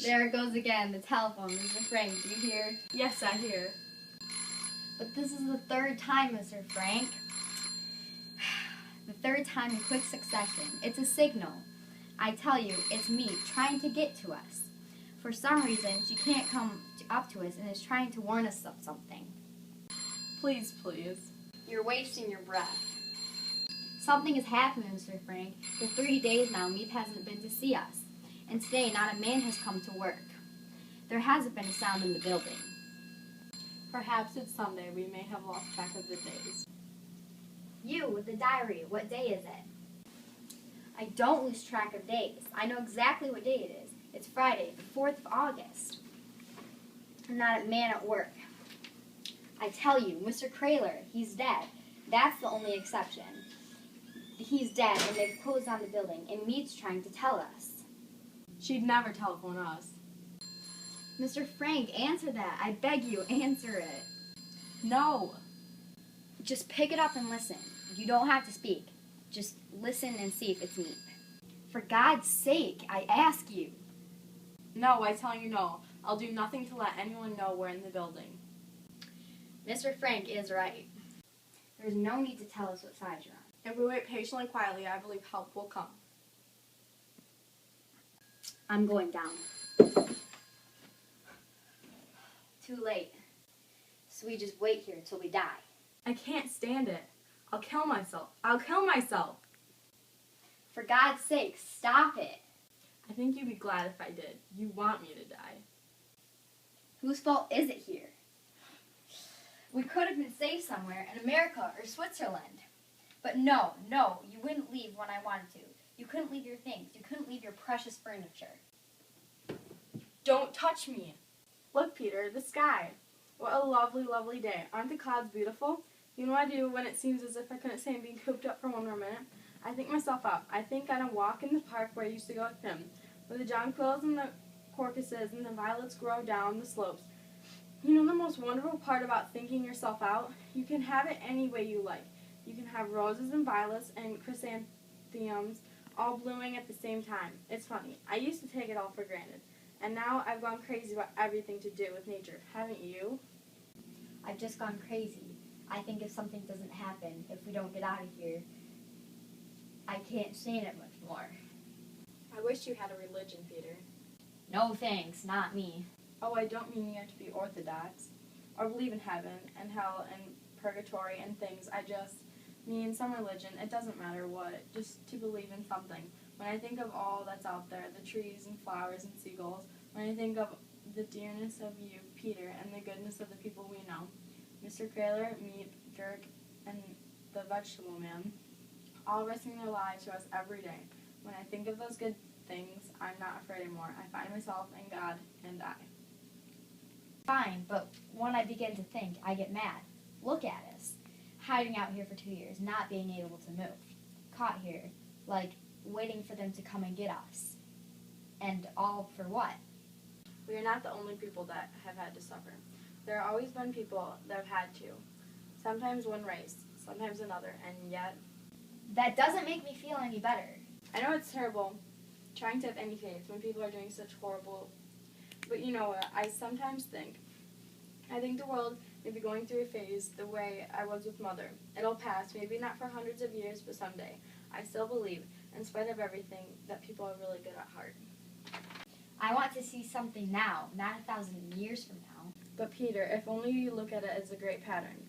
There it goes again, the telephone. Mr. Frank, do you hear? Yes, I hear. But this is the third time, Mr. Frank. The third time in quick succession. It's a signal. I tell you, it's me trying to get to us. For some reason, she can't come up to us and is trying to warn us of something. Please, please. You're wasting your breath. Something has happened, Mr. Frank. For 3 days now, Meep hasn't been to see us. And today, not a man has come to work. There hasn't been a sound in the building. Perhaps it's Sunday. We may have lost track of the days. You, with the diary, what day is it? I don't lose track of days. I know exactly what day it is. It's Friday, the 4th of August. I'm not a man at work. I tell you, Mr. Kraler, he's dead. That's the only exception. He's dead, and they've closed down the building, and Mead's trying to tell us. She'd never telephone us. Mr. Frank, answer that. I beg you, answer it. No. Just pick it up and listen. You don't have to speak. Just listen and see if it's Meep. For God's sake, I ask you. No, I tell you no. I'll do nothing to let anyone know we're in the building. Mr. Frank is right. There's no need to tell us what side you're on. If we wait patiently and quietly, I believe help will come. I'm going down. Too late. So we just wait here till we die. I can't stand it. I'll kill myself. I'll kill myself. For God's sake, stop it. I think you'd be glad if I did. You want me to die. Whose fault is it here? We could have been safe somewhere in America or Switzerland. But no, you wouldn't leave when I wanted to. You couldn't leave your things. You couldn't leave your precious furniture. Don't touch me. Look, Peter, the sky. What a lovely, lovely day. Aren't the clouds beautiful? You know what I do when it seems as if I couldn't stand being cooped up for one more minute? I think myself up. I think on a walk in the park where I used to go with him, where the jonquils and the crocuses and the violets grow down the slopes. You know the most wonderful part about thinking yourself out? You can have it any way you like. You can have roses and violets and chrysanthemums all blooming at the same time. It's funny. I used to take it all for granted. And now I've gone crazy about everything to do with nature. Haven't you? I've just gone crazy. I think if something doesn't happen, if we don't get out of here, I can't stand it much more. I wish you had a religion, Peter. No thanks, not me. Oh, I don't mean you have to be orthodox or believe in heaven and hell and purgatory and things. I just mean some religion. It doesn't matter what, just to believe in something. When I think of all that's out there, the trees and flowers and seagulls, when I think of the dearness of you, Peter, and the goodness of the people we know, Mr. Kraler, Meep, Dirk, and the vegetable man, all risking their lives to us every day. When I think of those good things, I'm not afraid anymore. I find myself in God and I. Fine, but when I begin to think, I get mad. Look at us. Hiding out here for 2 years, not being able to move. Caught here, like waiting for them to come and get us. And all for what? We are not the only people that have had to suffer. There have always been people that have had to. Sometimes one race, sometimes another, and yet... That doesn't make me feel any better. I know it's terrible trying to have any faith when people are doing such horrible... But you know what, I sometimes think the world may be going through a phase the way I was with Mother. It'll pass, maybe not for hundreds of years, but someday. I still believe, in spite of everything, that people are really good at heart. I want to see something now, not 1,000 years from now. But Peter, if only you look at it as a great pattern,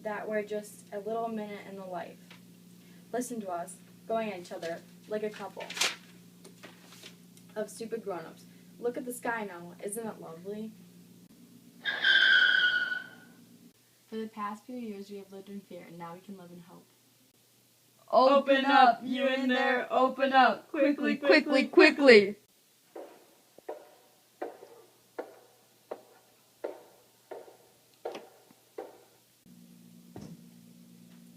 that we're just a little minute in the life. Listen to us, going at each other like a couple of stupid grown-ups. Look at the sky now. Isn't it lovely? For the past few years, we have lived in fear, and now we can live in hope. Open up, you in there, open up, quickly, quickly, quickly.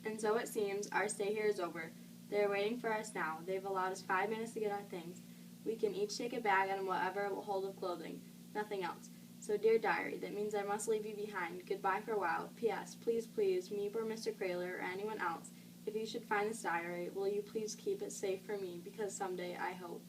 And so it seems our stay here is over. They are waiting for us now. They've allowed us 5 minutes to get our things. We can each take a bag and whatever will hold of clothing. Nothing else. So, dear diary, that means I must leave you behind. Goodbye for a while. P.S. Please, please, me or Mr. Kraler or anyone else, if you should find this diary, will you please keep it safe for me, because someday I hope.